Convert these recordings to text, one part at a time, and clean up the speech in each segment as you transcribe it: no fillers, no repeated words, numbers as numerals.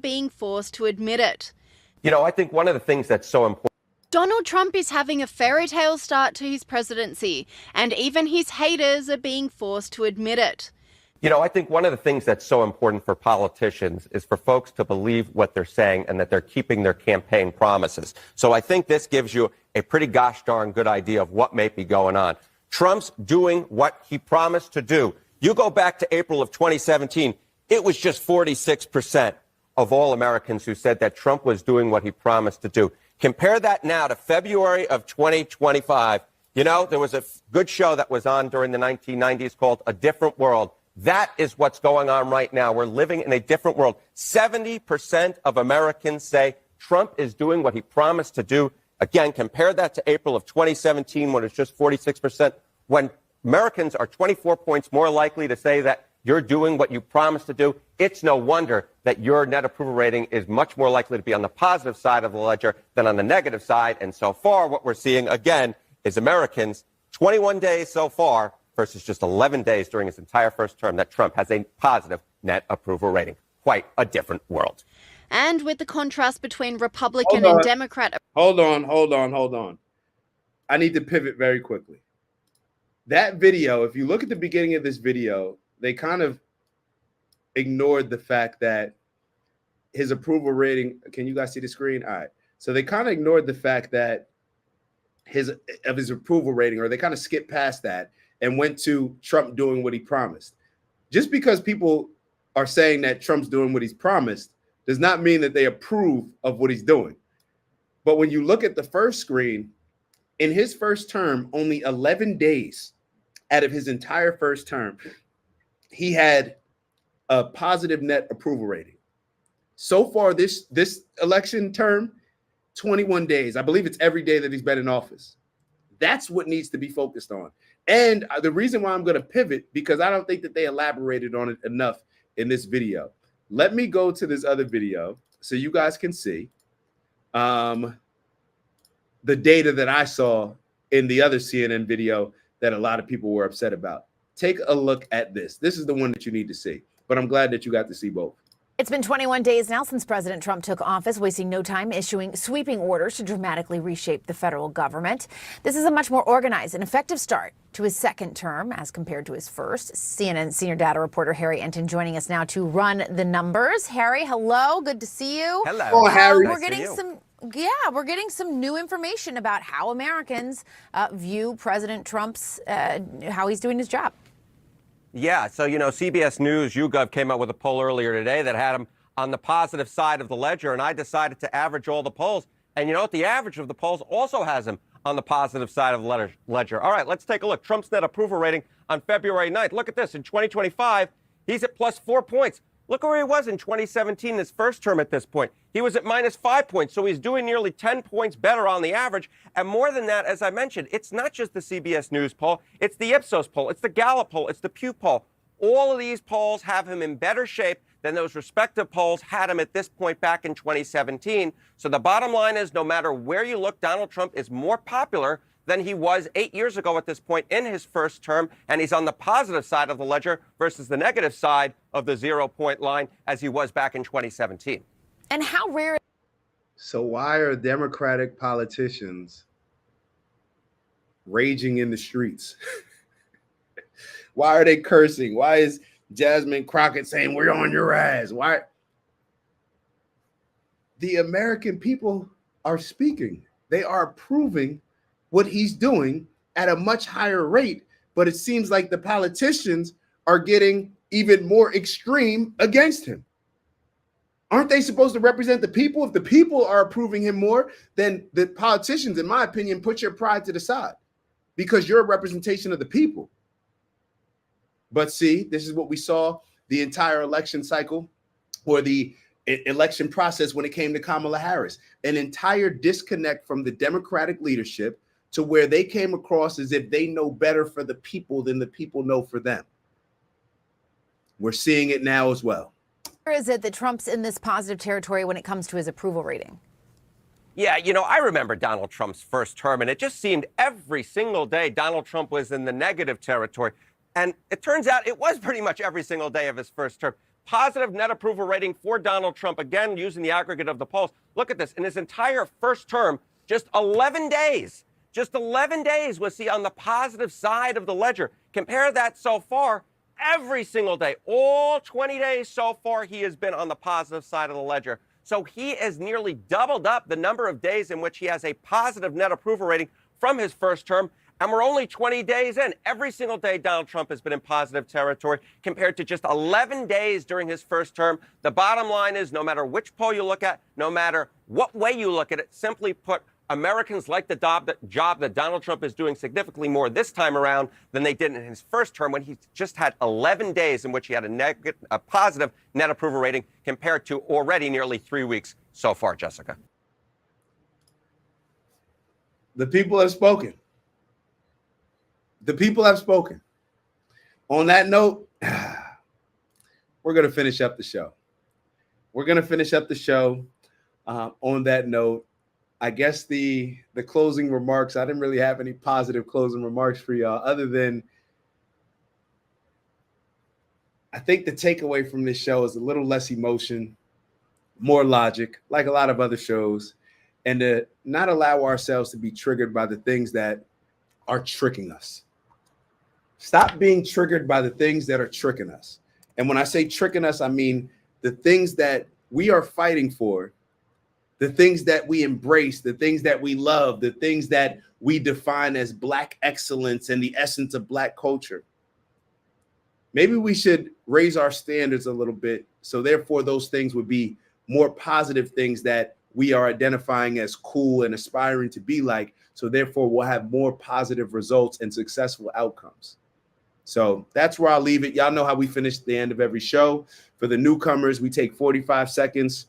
being forced to admit it. You know, I think one of the things that's so important. Donald Trump is having a fairy tale start to his presidency, and even his haters are being forced to admit it. You know, I think one of the things that's so important for politicians is for folks to believe what they're saying and that they're keeping their campaign promises. So I think this gives you a pretty gosh darn good idea of what may be going on. Trump's doing what he promised to do. You go back to April of 2017, it was just 46% of all Americans who said that Trump was doing what he promised to do. Compare that now to February of 2025. You know, there was a good show that was on during the 1990s called A Different World. That is what's going on right now. We're living in a different world. 70% of Americans say Trump is doing what he promised to do. Again, compare that to April of 2017 when it's just 46%. When Americans are 24 points more likely to say that you're doing what you promised to do, it's no wonder that your net approval rating is much more likely to be on the positive side of the ledger than on the negative side. And so far, what we're seeing, again, is Americans, 21 days so far, versus just 11 days during his entire first term, that Trump has a positive net approval rating. Quite a different world. And with the contrast between Republican and Democrat... Hold on. I need to pivot very quickly. That video, if you look at the beginning of this video, they kind of ignored the fact that his approval rating... Can you guys see the screen? All right. So they kind of ignored the fact that his approval rating, or they kind of skipped past that and went to Trump doing what he promised. Just because people are saying that Trump's doing what he's promised does not mean that they approve of what he's doing. But when you look at the first screen, in his first term, only 11 days out of his entire first term, he had a positive net approval rating. So far this election term, 21 days. I believe it's every day that he's been in office. That's what needs to be focused on. And the reason why I'm going to pivot, because I don't think that they elaborated on it enough in this video. Let me go to this other video so you guys can see the data that I saw in the other CNN video that a lot of people were upset about. Take a look at this. This is the one that you need to see, but I'm glad that you got to see both. It's been 21 days now since President Trump took office, wasting no time issuing sweeping orders to dramatically reshape the federal government. This is a much more organized and effective start to his second term as compared to his first. CNN senior data reporter Harry Enton joining us now to run the numbers. Harry, hello. Good to see you. Hello. Oh, Harry. We're getting some new information about how Americans view President Trump's, how he's doing his job. Yeah, so, you know, CBS News, YouGov came out with a poll earlier today that had him on the positive side of the ledger, and I decided to average all the polls. And you know what? The average of the polls also has him on the positive side of the ledger. All right, let's take a look. Trump's net approval rating on February 9th. Look at this. In 2025, he's at plus 4 points. Look where he was in 2017, his first term at this point. He was at minus 5 points, so he's doing nearly 10 points better on the average. And more than that, as I mentioned, it's not just the CBS News poll. It's the Ipsos poll. It's the Gallup poll. It's the Pew poll. All of these polls have him in better shape than those respective polls had him at this point back in 2017. So the bottom line is, no matter where you look, Donald Trump is more popular than he was 8 years ago at this point in his first term, and he's on the positive side of the ledger versus the negative side of the 0-point line as he was back in 2017. And how rare... So why are Democratic politicians raging in the streets? Why are they cursing? Why is Jasmine Crockett saying, "We're on your ass"? Why? The American people are speaking. They are approving what he's doing at a much higher rate, but it seems like the politicians are getting even more extreme against him. Aren't they supposed to represent the people? If the people are approving him more, then the politicians, in my opinion, put your pride to the side, because you're a representation of the people. But see, this is what we saw the entire election cycle, or the election process, when it came to Kamala Harris. An entire disconnect from the Democratic leadership, to where they came across as if they know better for the people than the people know for them. We're seeing it now as well. Where is it that Trump's in this positive territory when it comes to his approval rating? Yeah, you know, I remember Donald Trump's first term, and it just seemed every single day Donald Trump was in the negative territory. And it turns out it was pretty much every single day of his first term. positive net approval rating for Donald Trump, again, using the aggregate of the polls. Look at this. In his entire first term, just 11 days was he on the positive side of the ledger. Compare that so far, every single day, all 20 days so far, he has been on the positive side of the ledger. So he has nearly doubled up the number of days in which he has a positive net approval rating from his first term. And we're only 20 days in. Every single day, Donald Trump has been in positive territory compared to just 11 days during his first term. The bottom line is, no matter which poll you look at, no matter what way you look at it, simply put, Americans like the job that Donald Trump is doing significantly more this time around than they did in his first term, when he just had 11 days in which he had a positive net approval rating compared to already nearly 3 weeks so far, Jessica. The people have spoken. The people have spoken. On that note, we're going to finish up the show. On that note, I guess the closing remarks, I didn't really have any positive closing remarks for y'all other than I think the takeaway from this show is a little less emotion, more logic, like a lot of other shows, and to not allow ourselves to be triggered by the things that are tricking us. Stop being triggered by the things that are tricking us. And when I say tricking us, I mean the things that we are fighting for, the things that we embrace, the things that we love, the things that we define as Black excellence and the essence of Black culture. Maybe we should raise our standards a little bit, so therefore those things would be more positive things that we are identifying as cool and aspiring to be like, so therefore we'll have more positive results and successful outcomes. So that's where I'll leave it. Y'all know how we finish the end of every show. For the newcomers, we take 45 seconds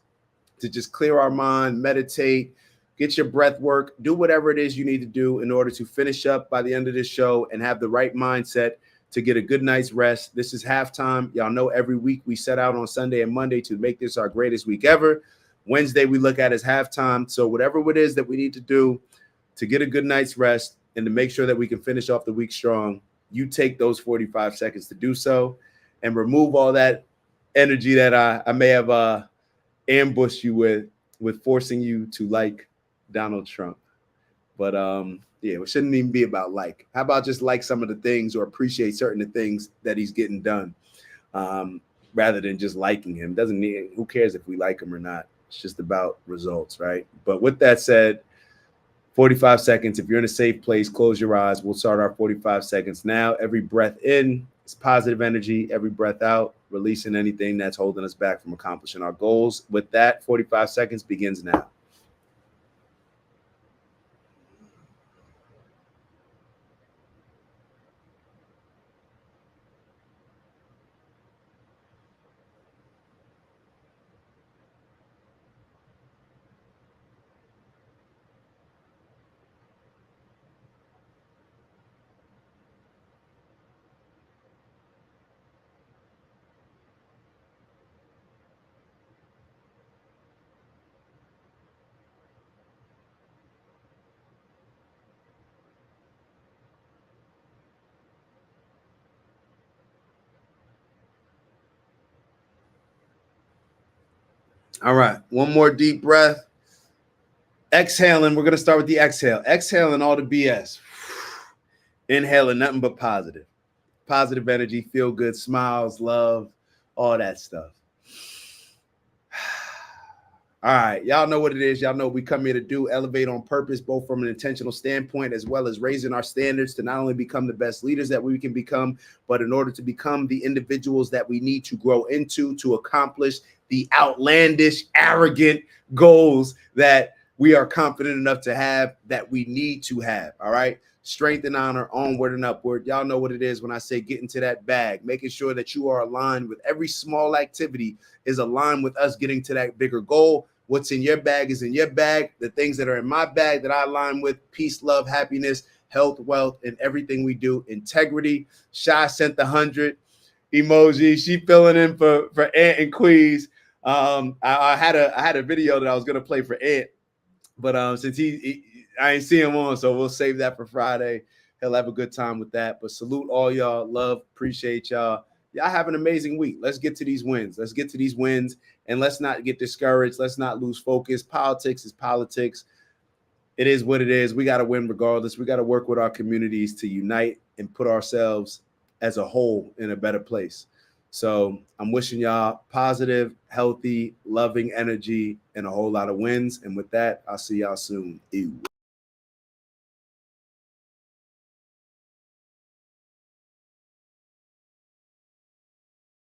to just clear our mind, meditate, get your breath work, do whatever it is you need to do in order to finish up by the end of this show and have the right mindset to get a good night's rest. This is halftime. Y'all know every week we set out on Sunday and Monday to make this our greatest week ever. Wednesday we look at as halftime. So whatever it is that we need to do to get a good night's rest and to make sure that we can finish off the week strong, you take those 45 seconds to do so and remove all that energy that I may have ambushed you with forcing you to like Donald Trump. But yeah, it shouldn't even be about like. How about just like some of the things or appreciate certain things that he's getting done, rather than just liking him. Who cares if we like him or not? It's just about results, right? But with that said, 45 seconds. If you're in a safe place, close your eyes. We'll start our 45 seconds now. Every breath in is positive energy. Every breath out, releasing anything that's holding us back from accomplishing our goals. With that, 45 seconds begins now. All right, one more deep breath. Exhaling, we're going to start with the exhale. Exhaling all the BS. Inhaling nothing but positive. Positive energy, feel good, smiles, love, all that stuff. All right, y'all know what it is. Y'all know what we come here to do, elevate on purpose, both from an intentional standpoint as well as raising our standards to not only become the best leaders that we can become, but in order to become the individuals that we need to grow into to accomplish the outlandish, arrogant goals that we are confident enough to have, that we need to have. All right. Strength and honor, onward and upward. Y'all know what it is when I say get into that bag, making sure that you are aligned with every small activity is aligned with us getting to that bigger goal. What's in your bag is in your bag. The things that are in my bag that I align with: peace, love, happiness, health, wealth, and everything we do. Integrity. Shy sent the 100 emoji. She filling in for Ant and Queez. I had a video that I was gonna play for Ant, but since I ain't see him on, so we'll save that for Friday. He'll have a good time with that. But salute all y'all, love, appreciate y'all. Y'all have an amazing week. Let's get to these wins. Let's get to these wins, and let's not get discouraged. Let's not lose focus. Politics is politics. It is what it is. We got to win regardless. We got to work with our communities to unite and put ourselves as a whole in a better place. So I'm wishing y'all positive, healthy, loving energy and a whole lot of wins. And with that, I'll see y'all soon. Ew.